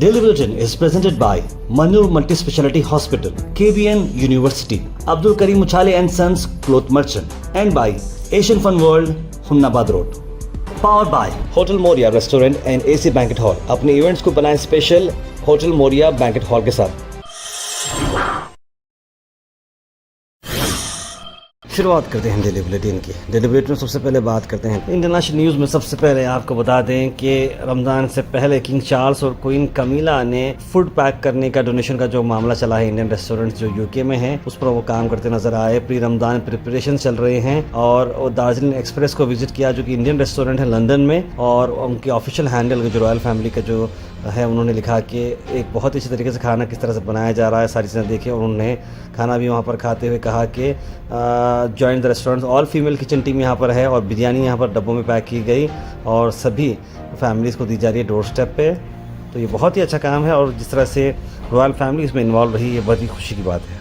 Daily Bulletin is presented by Manur Multi-Speciality Hospital, KBN University, Abdul Karim Uchale and Sons Cloth Merchant, and by Asian Fun World, Hunnabad Road. Powered by Hotel Moria Restaurant and AC Banquet Hall. अपने events को बनाएं special hotel Moriya banquet hall के साथ। शुरुआत करते हैं daily bulletin की। Daily bulletin में सबसे पहले बात करते हैं इंटरनेशनल न्यूज़ में। सबसे पहले आपको बता दें कि रमज़ान से पहले किंग चार्ल्स और क्वीन कमीला ने फूड पैक करने का डोनेशन का जो मामला चला है, इंडियन रेस्टोरेंट्स जो यूके में हैं उस पर वो काम करते नजर आए। प्री रमज़ान प्रिपरेशन चल रहे हैं और दार्जिलिंग एक्सप्रेस को विजिट किया जो कि इंडियन रेस्टोरेंट है लंदन में, और उनके ऑफिशियल हैंडल जो रॉयल फैमिली का जो है उन्होंने लिखा कि एक बहुत अच्छी तरीके से खाना किस तरह से बनाया जा रहा है, सारी चीज़ें देखी। और उन्होंने खाना भी वहाँ पर खाते हुए कहा कि join the restaurant, all female kitchen team यहाँ पर है और बिरयानी यहाँ पर डब्बों में पैक की गई और सभी फैमिलीज़ को दी जा रही है डोर स्टेप पे। तो ये बहुत ही अच्छा काम है और जिस तरह से रॉयल फैमिली इसमें इन्वॉल्व रही, ये बहुत ही खुशी की बात है।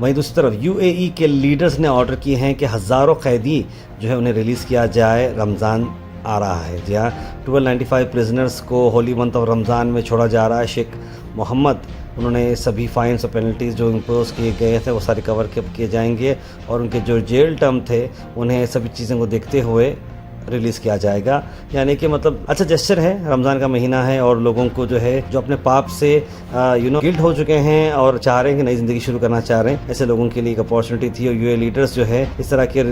वहीं दूसरी तरफ यूएई के लीडर्स ने ऑर्डर किए हैं कि हज़ारों कैदी जो है उन्हें रिलीज़ किया जाए, रमज़ान आ रहा है। जी हाँ, 1295 प्रिजनर्स को होली मंथ ऑफ रमज़ान में छोड़ा जा रहा है। शेख मोहम्मद उन्होंने सभी फाइन्स और पेनल्टीज़ जो इम्पोज किए गए थे वो सारे कवर किए जाएंगे और उनके जो जेल टर्म थे उन्हें सभी चीज़ों को देखते हुए रिलीज़ किया जाएगा। यानी कि मतलब अच्छा जेस्चर है, रमज़ान का महीना है और लोगों को जो है जो अपने पाप से गिल्ट हो चुके हैं और चाह रहे हैं कि नई ज़िंदगी शुरू करना चाह रहे हैं, ऐसे लोगों के लिए एक अपॉर्चुनिटी थी। और यूए लीडर्स जो है इस तरह के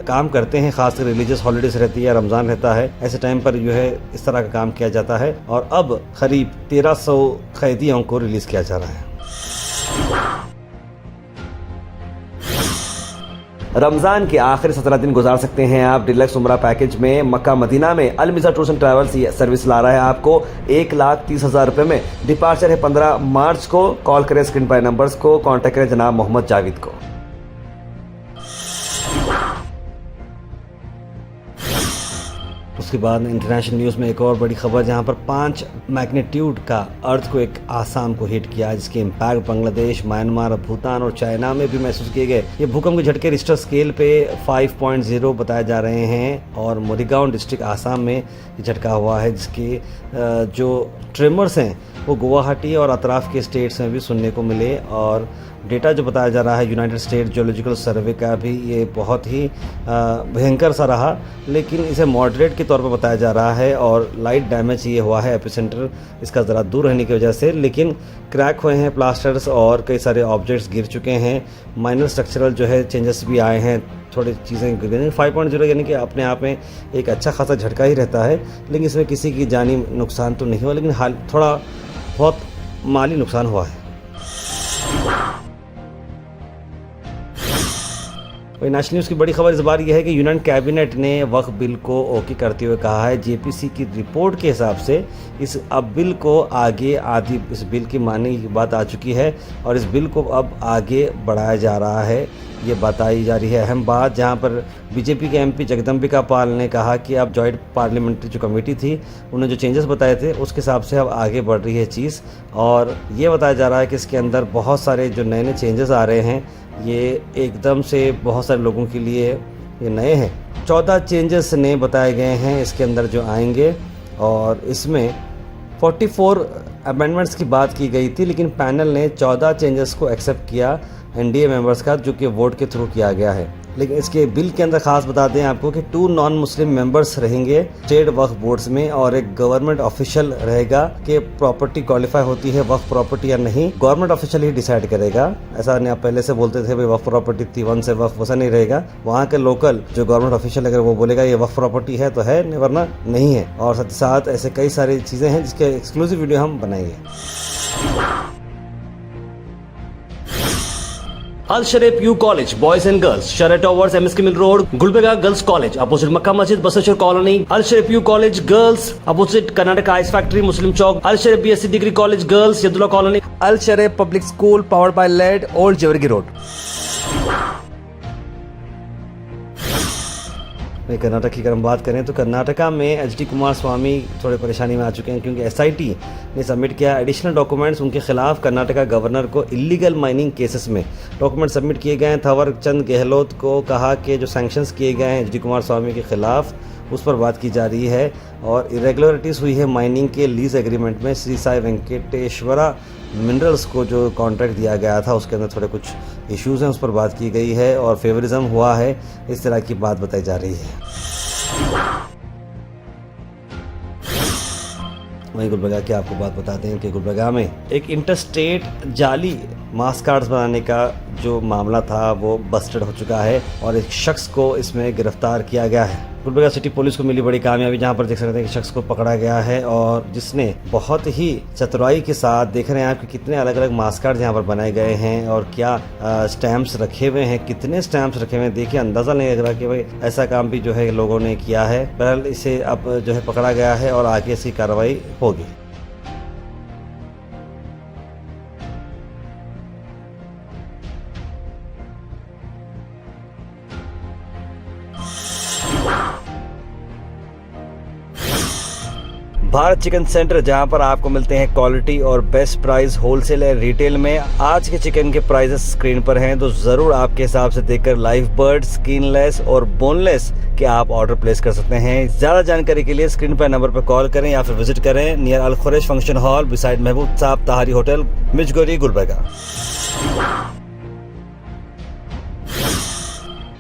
काम करते हैं, खासकर रिलीजियस हॉलीडेज रहती है, रमज़ान रहता है, ऐसे टाइम पर जो है इस तरह का काम किया जाता है। और अब करीब 1300 कैदियों को रिलीज़ किया जा रहा है। रमज़ान के आखिरी 17 दिन गुजार सकते हैं आप डिलक्स उम्रा पैकेज में। मक्का मदीना में अलमिज़ा टूर्स एंड ट्रैवल्स सर्विस ला रहा है आपको 1,30,000 रुपये में। डिपार्चर है 15 मार्च को। कॉल करें स्क्रीन पर नंबर्स को, कॉन्टैक्ट करें जनाब मोहम्मद जावेद को। उसके बाद इंटरनेशनल न्यूज़ में एक और बड़ी खबर, जहां पर 5 मैग्नीट्यूड का अर्थक्वेक आसाम को हिट किया, जिसके इम्पैक्ट बांग्लादेश, म्यांमार, भूटान और चाइना में भी महसूस किए गए। ये भूकंप के झटके रिश्टर स्केल पे 5.0 बताए जा रहे हैं और मोरीगांव डिस्ट्रिक्ट आसाम में ये झटका हुआ है, जिसके जो ट्रेमर्स हैं वो गुवाहाटी और अतराफ के स्टेट्स में भी सुनने को मिले। और डेटा जो बताया जा रहा है यूनाइटेड स्टेट जियोलॉजिकल सर्वे का भी ये बहुत ही भयंकर सा रहा, लेकिन इसे मॉडरेट के तौर पर बताया जा रहा है और लाइट डैमेज ये हुआ है एपिसेंटर इसका ज़रा दूर रहने की वजह से, लेकिन क्रैक हुए हैं प्लास्टर्स और कई सारे ऑब्जेक्ट्स गिर चुके हैं। माइनर स्ट्रक्चरल जो है चेंजेस भी आए हैं, थोड़ी चीज़ें गिर गई। 5.0 यानी कि अपने आप में एक अच्छा खासा झटका ही रहता है, लेकिन इसमें किसी की जानी नुकसान तो नहीं हुआ, लेकिन हाल थोड़ा बहुत माली नुकसान हुआ है। नेशनल न्यूज़ की बड़ी खबर इस बार यह है कि यूनियन कैबिनेट ने वक्फ बिल को ओके करते हुए कहा है, जेपीसी की रिपोर्ट के हिसाब से इस अब बिल को आगे आधी इस बिल की मानने की बात आ चुकी है और इस बिल को अब आगे बढ़ाया जा रहा है, ये बताई जा रही है अहम बात। जहां पर बीजेपी के एमपी जगदम्बिका पाल ने कहा कि अब जॉइंट पार्लियामेंट्री जो कमेटी थी उन्होंने जो चेंजेस बताए थे उसके हिसाब से अब आगे बढ़ रही है चीज़। और ये बताया जा रहा है कि इसके अंदर बहुत सारे जो नए नए चेंजेस आ रहे हैं, ये एकदम से बहुत सारे लोगों के लिए ये नए हैं। 14 चेंजेस नए बताए गए हैं इसके अंदर जो आएंगे और इसमें 44 अमेंडमेंट्स की बात की गई थी, लेकिन पैनल ने 14 चेंजेस को एक्सेप्ट किया एनडीए मेंबर्स का, जो कि वोट के थ्रू किया गया है। लेकिन इसके बिल के अंदर खास बता दें आपको कि 2 नॉन मुस्लिम मेंबर्स रहेंगे स्टेट वक्फ बोर्ड्स में और एक गवर्नमेंट ऑफिशियल रहेगा कि प्रॉपर्टी क्वालिफाई होती है वक्फ प्रॉपर्टी या नहीं, गवर्नमेंट ऑफिशियल ही डिसाइड करेगा। ऐसा नहीं आप पहले से बोलते थे भाई वक्फ प्रॉपर्टी थी 1 से वक्फ, वैसा नहीं रहेगा। वहाँ के लोकल जो गवर्नमेंट ऑफिशियल अगर वो बोलेगा ये वक्फ प्रॉपर्टी है तो है, वरना नहीं है। और साथ ही साथ ऐसे कई सारी चीज़ें हैं जिसके एक्सक्लूसिव वीडियो हम बनाएंगे। Al Sharif U college boys and girls, शरह towers, MSK mill road, Gulbarga girls college opposite Makka Masjid, Basaveshwar colony. Al Sharif U college girls opposite Karnataka ice factory, Muslim Chowk. Al Sharif BSc degree college girls, Yadulla colony. Al Sharif public school powered by लेड, old Jewargi road. Karnataka की अगर हम बात करें तो कर्नाटका में HD Kumar स्वामी थोड़े परेशानी में आ चुके हैं, क्योंकि एसआईटी ने सबमिट किया एडिशनल डॉक्यूमेंट्स उनके खिलाफ। कर्नाटका गवर्नर को इलीगल माइनिंग केसेस में डॉक्यूमेंट सबमिट किए गए हैं। थावर चंद गहलोत को कहा कि जो सैंक्शंस किए गए हैं एचडी कुमार स्वामी के खिलाफ उस पर बात की जा रही है। और इरेगुलरिटीज़ हुई है माइनिंग के लीज एग्रीमेंट में। श्री साई वेंकटेश्वरा मिनरल्स को जो कॉन्ट्रैक्ट दिया गया था उसके अंदर थोड़े कुछ इश्यूज़ हैं, उस पर बात की गई है और फेवरिज्म हुआ है, इस तरह की बात बताई जा रही है। वहीं गुलबर्गा की आपको बात बताते हैं कि गुलबर्गा में एक इंटरस्टेट जाली मास कार्ड्स बनाने का जो मामला था वो बस्टेड हो चुका है और एक शख्स को इसमें गिरफ्तार किया गया है। गुलबर्गा सिटी पुलिस को मिली बड़ी कामयाबी, जहां पर देख सकते हैं कि शख्स को पकड़ा गया है और जिसने बहुत ही चतुराई के साथ, देख रहे हैं आप कि कितने अलग अलग मास कार्ड यहाँ पर बनाए गए हैं और क्या स्टैम्प्स रखे हुए हैं, कितने स्टैम्प्स रखे हुए हैं। देखिए अंदाज़ा नहीं लग रहा कि भाई ऐसा काम भी जो है लोगों ने किया है। बहरहाल इसे अब जो है पकड़ा गया है और आगे इसकी कार्रवाई होगी। भारत चिकन सेंटर, जहां पर आपको मिलते हैं क्वालिटी और best price wholesale and retail में। आज के चिकन के प्राइसेस स्क्रीन पर हैं, तो जरूर आपके हिसाब से देखकर लाइव बर्ड, स्किनलेस और बोनलेस के आप ऑर्डर प्लेस कर सकते हैं। ज्यादा जानकारी के लिए स्क्रीन पर नंबर पर कॉल करें या फिर विजिट करें near Al Khuraish function hall beside Mahboob Sahab Tahari hotel, Michgori, Gulbarga.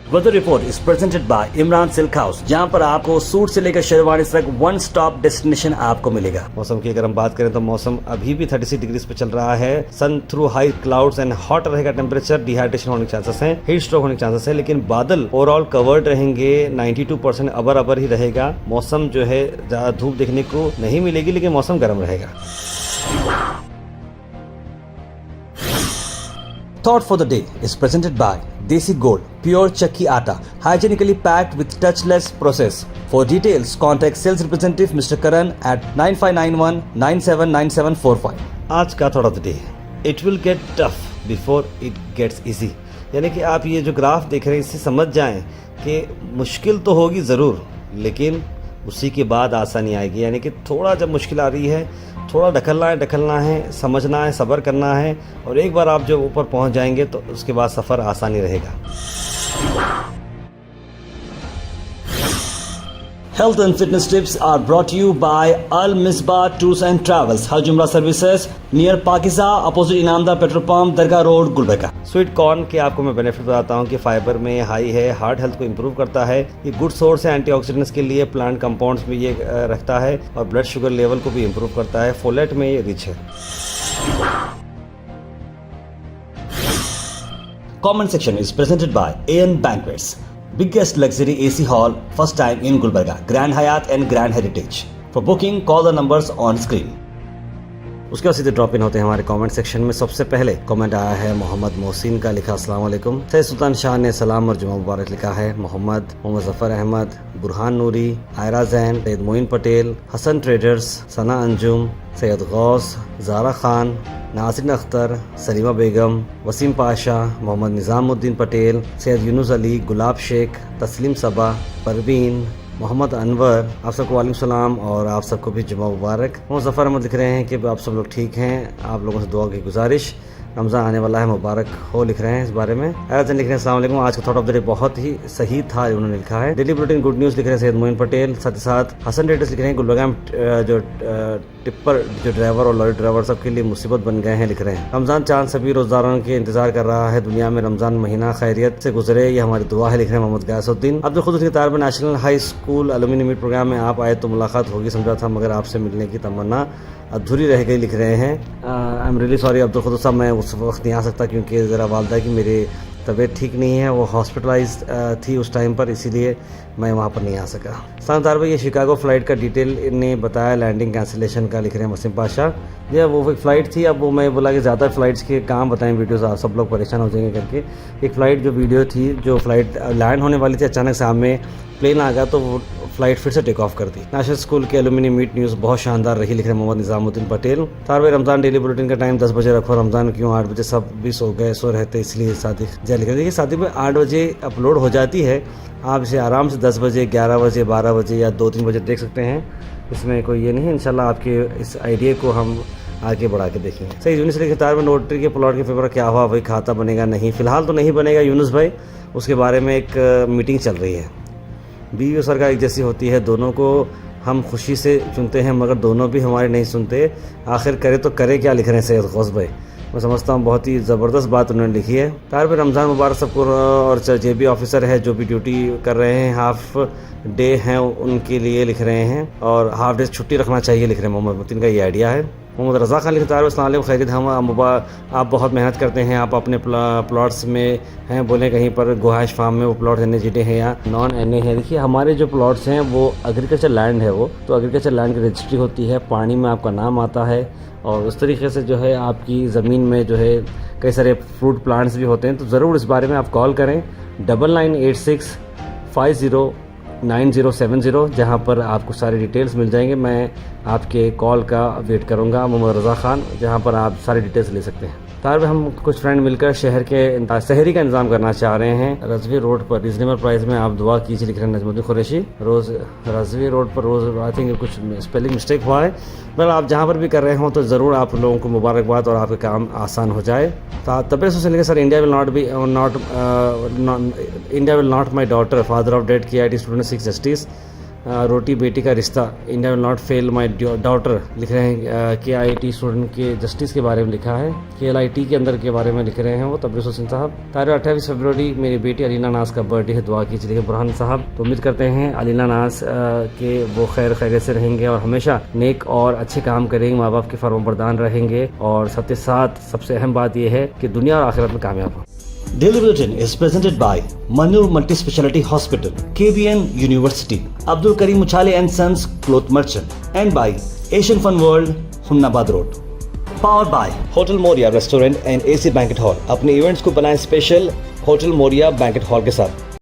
Weather report is presented by Imran silk house, जहां पर आपको सूट से लेकर शेरवानी तक वन स्टॉप डेस्टिनेशन आपको मिलेगा। मौसम की अगर हम बात करें तो मौसम अभी भी 36 डिग्री पे चल रहा है। Sun through high clouds and hot रहेगा टेम्परेचर, डिहाइड्रेशन होने के चांसेस हैं, हीट स्ट्रोक होने के चांसेस है, लेकिन बादल ओवरऑल कवर्ड रहेंगे। 92% अबर ही रहेगा। मौसम जो है ज्यादा धूप देखने को नहीं मिलेगी, लेकिन मौसम गर्म रहेगा। Thought for the day is presented by Desi Gold, pure chakki atta, hygienically packed with touchless process. For details, contact sales representative Mr. Karan at 9591979745. आज का thought of the day, it will get tough before it gets easy. यानी कि आप ये जो graph देख रहे हैं इससे समझ जाएं कि मुश्किल तो होगी ज़रूर, लेकिन उसी के बाद आसानी आएगी। यानी कि थोड़ा जब मुश्किल आ रही है, थोड़ा ढकलना है, समझना है, सब्र करना है, और एक बार आप जब ऊपर पहुंच जाएंगे तो उसके बाद सफ़र आसानी रहेगा। Health and fitness tips are brought to you by Al Misbah Tours and Travels, Hajj Umrah Services, near Pakiza, opposite Inamda Petrol Pump, Dargah road, Gulbarga. Sweet corn के आपको मैं बेनिफिट बताता हूँ कि फाइबर में हाई है, हार्ट हेल्थ को improve करता है, ये गुड सोर्स है एंटीऑक्सीडेंट्स के लिए, प्लांट कंपाउंड्स में ये रखता है और ब्लड शुगर लेवल को भी इंप्रूव करता है, फोलेट में ये रिच है। Comment section is presented by AN Banquets, biggest luxury AC hall, first time in Gulbarga, Grand Hyatt and Grand Heritage. For booking, call the numbers on screen. उसके बाद सीधे ड्रॉप इन होते हैं हमारे comment section में। सबसे पहले comment आया है मोहम्मद मोहसिन का, लिखा अस्सलाम वालेकुम। सैयद सुल्तान शाह ने सलाम और जुमा मुबारक लिखा है। मोहम्मद जफर अहमद, बुरहान नूरी, आयरा जैन, सैयद मोइन पटेल, हसन ट्रेडर्स, सना अंजुम, सैयद गौस, ज़ारा खान, नासिर अख्तर, सलीमा बेगम, वसीम पाशा, मोहम्मद निज़ामुद्दीन पटेल, सैयद यूनुस अली, गुलाब शेख, तस्लीम सबा, परवीन, मोहम्मद अनवर, आप सबको वालेकुम सलाम और आप सबको भी जुमा मुबारक। मोहम्मद ज़फ़र अहमद लिख रहे हैं कि आप सब लोग ठीक हैं, आप लोगों से दुआ की गुजारिश, रमज़ान आने वाला है, मुबारक हो, लिख रहे हैं इस बारे में। अजन लिख रहे हैं अस्सलाम वालेकुम, आज का थॉट ऑफ द डे बहुत ही सही था, उन्होंने लिखा है। डेली बुलेटिन गुड न्यूज़ लिख रहे हैं सैयद मोइन पटेल, साथ ही साथ हसन रेडर्स लिख रहे हैं गुलबर्गा में जो टिप्पर जो ड्राइवर और लॉरी ड्राइवर सबके लिए मुसीबत बन गए हैं, लिख रहे हैं। रमज़ान चांद सभी रोज़दारों के इंतजार कर रहा है, दुनिया में रमज़ान महीना खैरियत से गुजरे, ये हमारी दुआ है, लिख रहे हैं मोहम्मद गयासुद्दीन। अब्दुल खुद तार में national high school alumni meet program में आप आए तो मुलाकात होगी समझा था, मगर आपसे मिलने की तमन्ना अधूरी रह गई, लिख रहे हैं। I am really sorry Abdul खुद साहब, मैं उस वक्त नहीं आ सकता क्योंकि ज़रा वालदा की मेरी तबीयत ठीक नहीं है, वो हॉस्पिटलाइज थी उस टाइम पर, इसीलिए मैं वहाँ पर नहीं आ सका। शानदार भाई, ये शिकागो फ़्लाइट का डिटेल ने बताया, लैंडिंग कैंसिलेशन का, लिख रहे हैं वसीम पाशा। ये वो एक फ़्लाइट थी, अब वो मैं बोला कि ज़्यादा फ़्लाइट्स के काम बताएं वीडियोज़, आप सब लोग परेशान हो जाएंगे करके। एक फ़्लाइट जो वीडियो थी, जो फ़्लाइट लैंड होने वाली थी, अचानक सामने प्लेन आ गया तो वो फ़्लाइट फिर से टेक ऑफ कर दी। नेशनल स्कूल के एलुमिनी मीट न्यूज़ बहुत शानदार रही, लिख रहे हैं मोहम्मद निज़ामुद्दीन पटेल। तार भाई, रमज़ान डेली बुलेटिन का टाइम 10 बजे रखो, रमज़ान क्यों 8 बजे, सब भी सो गए, सो रहते, इसलिए सादिक जय लिख रहे। देखिए सादिक भाई, 8 बजे अपलोड हो जाती है, आप इसे आराम से 10 बजे, 11 बजे, 12 बजे या 2-3 बजे देख सकते हैं, इसमें कोई ये नहीं है। इंशाल्लाह आपके इस आइडिया को हम आगे बढ़ा के देखेंगे। सही, यूनुस के तार में नोटरी के प्लॉट के पेपर क्या हुआ, वही खाता बनेगा नहीं, फिलहाल तो नहीं बनेगा यूनुस भाई, उसके बारे में एक मीटिंग चल रही है। बीवी और सरकार एक जैसी होती है, दोनों को हम खुशी से चुनते हैं मगर दोनों भी हमारे नहीं सुनते। आखिर करे तो करे क्या, लिख रहे हैं सैयद गौस भाई। मैं समझता हूँ बहुत ही ज़बरदस्त बात उन्होंने लिखी है। तार पे रमज़ान मुबारक सबको, और जो भी ऑफिसर है जो भी ड्यूटी कर रहे हैं, हाफ डे हैं उनके लिए लिख रहे हैं, और हाफ डे छुट्टी रखना चाहिए लिख रहे हैं। मोहम्मद मुतीन का ये आइडिया है। मोहम्मद रज़ा खान लिखता है, अस्सलाम वालेकुम खैरियत, हम आप बहुत मेहनत करते हैं, आप अपने प्लॉट्स में हैं, बोले कहीं पर गुहाइश फार्म में वो प्लॉट NA हैं या नॉन NA है। देखिए हमारे जो प्लॉट्स हैं वो एग्रीकल्चर लैंड है, वो तो एग्रीकल्चर लैंड की रजिस्ट्री होती है, पानी में आपका नाम आता है, और उस तरीके से जो है आपकी ज़मीन में जो है कई सारे फ्रूट प्लांट्स भी होते हैं। तो ज़रूर इस बारे में आप कॉल करें 9986509070, जहां पर आपको सारी डिटेल्स मिल जाएंगे। मैं आपके कॉल का वेट करूंगा, मोहम्मद रज़ा खान, जहां पर आप सारी डिटेल्स ले सकते हैं। तार में हम कुछ फ्रेंड मिलकर शहर के शहरी का इंतजाम करना चाह रहे हैं। रजवी रोड पर रिजनेबल प्राइस में आप दुआ कीजिए लिख रहे हैं नजमुद्दीन कुरैशी। रोज़ रजवी रोड पर रोज़, आई थिंक कुछ स्पेलिंग मिस्टेक हुआ है, पर आप जहाँ पर भी कर रहे हो तो ज़रूर आप लोगों को मुबारकबाद और आपका काम आसान हो जाए। तबरेज़ हुसैन लिखे, sir India will not my daughter, father of dead KIT student 6 justice, रोटी बेटी का रिश्ता, India will not fail my daughter लिख रहे हैं। KIT स्टूडेंट के जस्टिस के बारे में लिखा है, KLIT के अंदर के बारे में लिख रहे हैं वो तबरेज़ हुसैन साहब। तारीख 28 फरवरी मेरी बेटी अलीना नाज का बर्थडे है, दुआ कीजिए लिखे बुरहान साहब। तो उम्मीद करते हैं अलीना नाज के वो खैरियत से रहेंगे और हमेशा नेक और अच्छे काम करेंगे, माँ बाप के फरमाबरदार रहेंगे, और साथ साथ सबसे अहम बात यह है कि दुनिया और आखिरत में कामयाब हो। Daily Bulletin is presented by Manur Multi-Speciality Hospital, KBN University, Abdul Karim Uchale and Sons Cloth Merchant, and by Asian Fun World, Hunnabad Road. Powered by Hotel Moria Restaurant and AC Banquet Hall। अपने events को बनाएं special hotel Moriya banquet hall के साथ।